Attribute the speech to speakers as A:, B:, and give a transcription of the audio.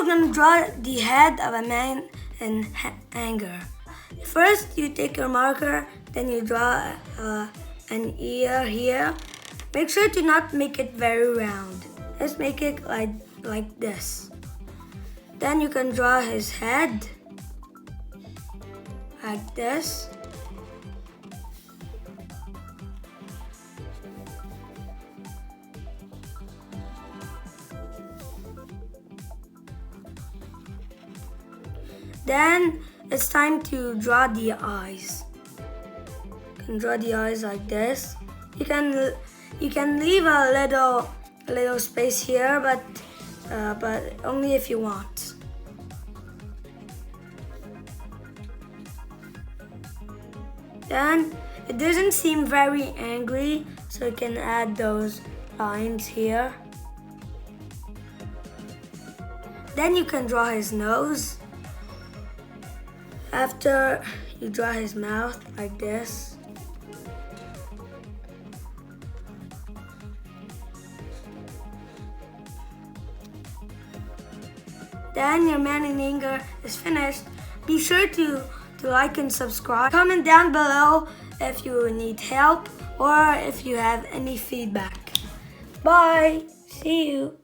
A: gonna draw the head of a man in anger. First, you take your marker, then you draw an ear here. Make sure to not make it very round. Let's make it like this. Then you can draw his head like this. Then it's time to draw the eyes. You can draw the eyes like this. You can leave a little space here, but only if you want. Then it doesn't seem very angry, so you can add those lines here. Then you can draw his nose. After you draw his mouth like this. Then your man in anger is finished. Be sure to like and subscribe. Comment down below if you need help or if you have any feedback. Bye. See you.